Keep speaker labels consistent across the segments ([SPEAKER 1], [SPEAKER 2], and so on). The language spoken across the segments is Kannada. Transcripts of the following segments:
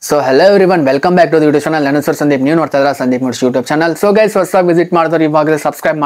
[SPEAKER 1] So hello everyone, welcome back to the YouTube channel. ನಾನು ಸರ್ ಸಂದೀಪ್, ನೀವು ನೋಡ್ತಾ ಇದ್ದೀರಾ Sandeep moods YouTube channel. So guys, ಹೊಸದಾಗಿ ವಿಸಿಟ್ ಮಾಡಿದ್ರೆ ಇವಾಗ ಸಬ್ಸ್ಕ್ರೈಬ್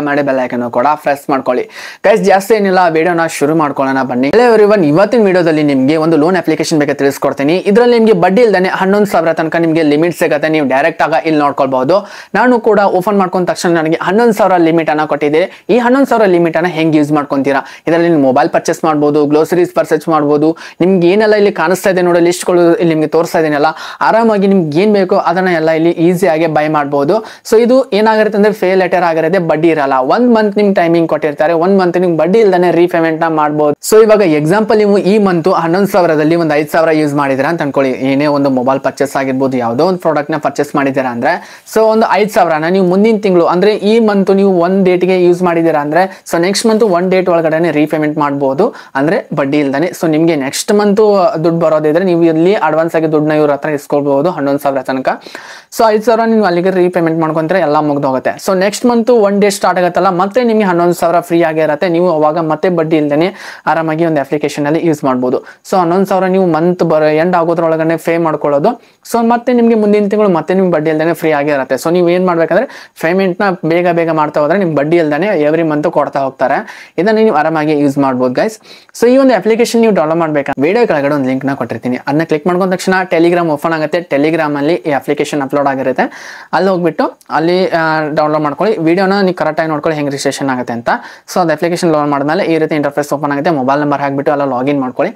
[SPEAKER 1] ಮಾಡಿ ಬೆಲ್ ಐಕನ್ ಕೂಡ ಪ್ರೆಸ್ ಮಾಡ್ಕೊಳ್ಳಿ. ಗೈಸ್, ಜಾಸ್ತಿ ಏನಿಲ್ಲ, ವಿಡಿಯೋನ ಶುರು ಮಾಡ್ಕೊಳ್ಳೋಣ ಬನ್ನಿ. hello everyone, ಇವತ್ತಿನ ವಿಡಿಯೋದಲ್ಲಿ ನಿಮಗೆ ಒಂದು ಲೋನ್ ಅಪ್ಲಿಕೇಶನ್ ಬಗ್ಗೆ ತಿಳಿಸ್ಕೊಡ್ತೀನಿ. ಇದರಲ್ಲಿ ನಿಮಗೆ ಬಡ್ಡಿ ಇಲ್ದಾನೆ 11,000 ತನಕ ನಿಮಗೆ ಲಿಮಿಟ್ ಸಿಗುತ್ತೆ. ನೀವು ಡೈರೆಕ್ಟ್ ಆಗಿ ಇಲ್ಲಿ ನೋಡ್ಕೊಳ್ಬಹುದು. ನಾನು ಕೂಡ ಓಪನ್ ಮಾಡ್ಕೊಂಡ ತಕ್ಷಣ ನನಗೆ 11,000 ಲಿಮಿಟ್ ಅನ್ನ ಕೊಟ್ಟಿದ್ದಾರೆ. ಈ 11,000 ಲಿಮಿಟ್ ಅನ್ನ ಹೆಂಗೆ ಯೂಸ್ ಮಾಡ್ಕೊಂತೀರಾ? ಇದರಲ್ಲಿ ನೀವು ಮೊಬೈಲ್ ಪರ್ಚೇಸ್ ಮಾಡಬಹುದು, ಗ್ಲೋಸರೀಸ್ ಪರ್ಚೇಸ್ ಮಾಡಬಹುದು. ನಿಮ್ಗೆ ಏನೆಲ್ಲ ಇಲ್ಲಿ ಕಾಣಿಸ್ತಾ ಇದೆ ನೋಡಿ, ಲಿಸ್ಟ್ಗಳು ಇಲ್ಲಿ ನಿಮಗೆ ತೋರಿಸ್ತಾ ಇದೀನಲ್ಲ, ಆರಾಮಾಗಿ ನಿಮ್ಗೆ ಏನ್ ಬೇಕೋ ಅದನ್ನ ಎಲ್ಲ ಇಲ್ಲಿ ಈಸಿಯಾಗಿ ಬೈ ಮಾಡಬಹುದು. ಸೊ ಇದು ಏನಾಗಿರುತ್ತೆ ಅಂದ್ರೆ ಫೇ ಲೆಟರ್ ಆಗಿರುತ್ತೆ, ಬಡ್ಡಿ ಇರಲ್ಲ. 1 ಮಂತ್ ನಿಮ್ಗೆ ಟೈಮಿಂಗ್ ಕೊಟ್ಟಿರ್ತಾರೆ. 1 ಮಂತ್ ನಿಮ್ಗೆ ಬಡ್ಡಿ ಇಲ್ದಾನೆ ರೀಪೇಮೆಂಟ್ ನ ಮಾಡಬಹುದು. ಸೊ ಇವಾಗ ಎಕ್ಸಾಂಪಲ್, ನೀವು ಈ ಮಂತ್ 11,000ದಲ್ಲಿ ಒಂದು 5,000 ಯೂಸ್ ಮಾಡಿದಿರಾ ಅಂತ ಅನ್ಕೊಳ್ಳಿ. ಏನೇ ಒಂದು ಮೊಬೈಲ್ ಪರ್ಚೇಸ್ ಆಗಿರ್ಬೋದು, ಯಾವುದೋ ಒಂದು ಪ್ರಾಡಕ್ಟ್ ನ ಪರ್ಚೇಸ್ ಮಾಡಿದ್ದೀರಾ ಅಂದ್ರೆ, ಸೊ ಒಂದು 5,000ನ ನೀವು ಮುಂದಿನ ತಿಂಗಳು ಅಂದ್ರೆ ಈ ಮಂತ್ ನೀವು 1 ಡೇಟ್ಗೆ ಯೂಸ್ ಮಾಡಿದ್ದೀರಾ ಅಂದ್ರೆ, ಸೊ ನೆಕ್ಸ್ಟ್ ಮಂತ್ 1 ಡೇಟ್ ಒಳಗಡೆ ರೀಪೇಮೆಂಟ್ ಮಾಡಬಹುದು, ಅಂದ್ರೆ ಬಡ್ಡಿ ಇಲ್ದಾನೆ. ಸೊ ನಿಮ್ಗೆ ನೆಕ್ಸ್ಟ್ ಮಂತ್ ದುಡ್ಡು ಬರೋದಿದ್ರೆ ನೀವು ಇಲ್ಲಿ ಅಡ್ವಾನ್ಸ್ ಆಗಿ ದುಡ್ಡನ್ನ ಇವ್ರ ಹತ್ರ ಇಸ್ಕೊಳ್ಬಹುದು 11,000 ತನಕ. ಸೊ 5,000 ನೀವು ಅಲ್ಲಿಗೆ ರೀಪೇಮೆಂಟ್ ಮಾಡ್ಕೊಂಡ್ರೆ ಎಲ್ಲ ಮುಗ್ದೋಗುತ್ತೆ. So next month 1 day start ಆಗುತ್ತಲ್ಲ, ಮತ್ತೆ ನಿಮ್ಗೆ 11,000 ಫ್ರೀ ಆಗಿರುತ್ತೆ. ನೀವು ಅವಾಗ ಮತ್ತೆ ಬಡ್ಡಿ ಇಲ್ದೇನೆ ಆರಾಮಾಗಿ ಒಂದು ಅಪ್ಲಿಕೇಶನ್ ಅಲ್ಲಿ ಯೂಸ್ ಮಾಡಬಹುದು. ಸೊ 11,000 ನೀವು ಮಂತ್ ಎಂಡ್ ಆಗೋದ್ರೊಳಗಡೆ ಪೇ ಮಾಡ್ಕೊಳ್ಳೋದು. ಸೊ ಮತ್ತೆ ನಿಮ್ಗೆ ಮುಂದಿನ ತಿಂಗಳು ಮತ್ತೆ ನಿಮ್ಗೆ ಬಡ್ಡಿ ಇಲ್ದೇನೆ ಫ್ರೀ ಆಗಿರುತ್ತೆ. ಸೊ ನೀವು ಏನ್ ಮಾಡ್ಬೇಕಂದ್ರೆ ಪೇಮೆಂಟ್ ನ ಬೇಗ ಮಾಡ್ತಾ ಹೋದ್ರೆ ನಿಮ್ಗೆ ಬಡ್ಡಿ ಇಲ್ದೇನೆ ಎವ್ರಿ ಮಂತ್ ಕೊಡ್ತಾ ಹೋಗ್ತಾರೆ. ಇದನ್ನ ನೀವು ಆರಾಮಾಗಿ ಯೂಸ್ ಮಾಡಬಹುದು ಗೈಸ್. ಸೊ ಈ ಒಂದು ಅಪ್ಲಿಕೇಶನ್ ನೀವು ಡೌನ್ಲೋಡ್ ಮಾಡ್ಬೇಕು, ವಿಡಿಯೋ ಕೆಳಗಡೆ ಒಂದು ಲಿಂಕ್ ನ ಕೊಟ್ಟಿರ್ತೀನಿ. ಅದನ್ನ ಕ್ಲಿಕ್ ಮಾಡ್ಕೊಂಡ ತಕ್ಷಣ ಟೆಲಿಗ್ರಾಮ್ ಓಪನ್ ಆಗುತ್ತೆ. ಟೆಲಿಗ್ರಾಮ್ ಅಲ್ಲಿ ಈ ಅಪ್ಲಿಕೇಶನ್ ಅಪ್ಲೋಡ್ ಆಗಿರುತ್ತೆ. ಅಲ್ಲಿ ಹೋಗ್ಬಿಟ್ಟು ಅಲ್ಲಿ ಡೌನ್ಲೋಡ್ ಮಾಡ್ಕೊಳ್ಳಿ. ವಿಡಿಯೋನ ನೀವು ಕರೆಕ್ಟ್ ಆಗಿ ನೋಡ್ಕೊಳ್ಳಿ ಹೆಂಗ್ ರಿಜಿಸ್ಟ್ರೇಷನ್ ಆಗುತ್ತೆ ಅಂತ. ಸೊ ಅದು ಅಪ್ಲಿಕೇಶನ್ ಲೋಡ್ ಮಾಡಿದ್ಮೇಲೆ ಈ ರೀತಿ ಇಂಟರ್ಫೇಸ್ ಓಪನ್ ಆಗುತ್ತೆ. ಮೊಬೈಲ್ ನಂಬರ್ ಹಾಕ್ಬಿಟ್ಟು ಎಲ್ಲ ಲಾಗಿನ್ ಮಾಡ್ಕೊಳ್ಳಿ.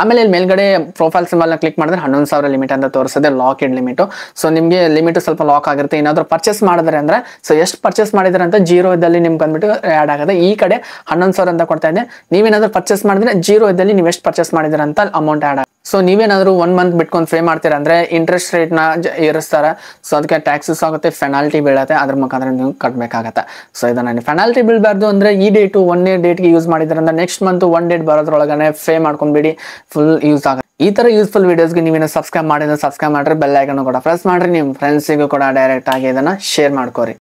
[SPEAKER 1] ಆಮೇಲೆ ಇಲ್ಲಿ ಮೇಲ್ಗಡೆ ಪ್ರೊಫೈಲ್ ಸಿಂಬಲ್ ನ ಕ್ಲಿಕ್ ಮಾಡಿದ್ರೆ 11,000 ಲಿಮಿಟ್ ಅಂತ ತೋರಿಸಿದೆ, ಲಾಕ್ ಇಡ್ ಲಿಮಿಟ್. ಸೊ ನಿಮಗೆ ಲಿಮಿಟ್ ಸ್ವಲ್ಪ ಲಾಕ್ ಆಗಿರುತ್ತೆ. ಏನಾದ್ರು ಪರ್ಚೇಸ್ ಮಾಡಿದ್ರೆ ಅಂದ್ರೆ, ಸೊ ಎಷ್ಟು ಪರ್ಚೇಸ್ ಮಾಡಿದ್ರೆ ಅಂತ 0 ಇದ್ದಲ್ಲಿ ನಿಮ್ಗೆ ಬಂದ್ಬಿಟ್ಟು ಆಡ್ ಆಗುತ್ತೆ. ಈ ಕಡೆ 11,000 ಅಂತ ಕೊಡ್ತಾ ಇದೆ. ನೀವೇನಾದ್ರೂ ಪರ್ಚೇಸ್ ಮಾಡಿದ್ರೆ 0 ಇದ್ದಲ್ಲಿ ನೀವು ಎಷ್ಟು ಪರ್ಚೇಸ್ ಮಾಡಿದ್ರೆ ಅಂತ ಅಮೌಂಟ್ ಆಡ್ ಆಗುತ್ತೆ. ಸೊ ನೀವೇನಾದ್ರೂ 1 ಮಂತ್ ಬಿಟ್ಕೊಂಡು ಪೇ ಮಾಡ್ತೀರಾ ಅಂದ್ರೆ ಇಂಟ್ರೆಸ್ಟ್ ರೇಟ್ ನ ಏರಿಸ್ತಾರೆ. ಸೊ ಅದಕ್ಕೆ ಟ್ಯಾಕ್ಸಸ್ ಆಗುತ್ತೆ, ಪೆನಾಲ್ಟಿ ಬೀಳುತ್ತೆ, ಅದ್ರ ಮುಖಾಂತರ ನೀವು ಕಟ್ಟಬೇಕಾಗತ್ತೆ. ಸೊ ಇದನ್ನ ಪೆನಾಲ್ಟಿ ಬೀಳಬಾರ್ದು ಅಂದ್ರೆ ಈ ಡೇಟು 1 ಡೇಟ್ಗೆ ಯೂಸ್ ಮಾಡಿದ್ರಿಂದ ನೆಕ್ಸ್ಟ್ ಮಂತ್ 1 ಡೇಟ್ ಬರೋದ್ರೊಳಗನೆ ಪೇ ಮಾಡ್ಕೊಂಡ್ಬಿಡಿ, ಫುಲ್ ಯೂಸ್ ಆಗುತ್ತೆ. ಈ ತರ ಯೂಸ್ಫುಲ್ ವಿಡಿಯೋಸ್ಗೆ ನೀವೇನು ಸಬ್ಸ್ಕ್ರೈಬ್ ಮಾಡಿದ್ರೆ ಸಬ್ಸ್ಕ್ರೈಬ್ ಮಾಡ್ರಿ, ಬೆಲ್ ಐಕನ್ ಕೂಡ ಪ್ರೆಸ್ ಮಾಡ್ರಿ. ನಿಮ್ಮ ಫ್ರೆಂಡ್ಸಿಗೂ ಕೂಡ ಡೈರೆಕ್ಟ್ ಆಗಿ ಇದನ್ನ ಶೇರ್ ಮಾಡ್ಕೋರಿ.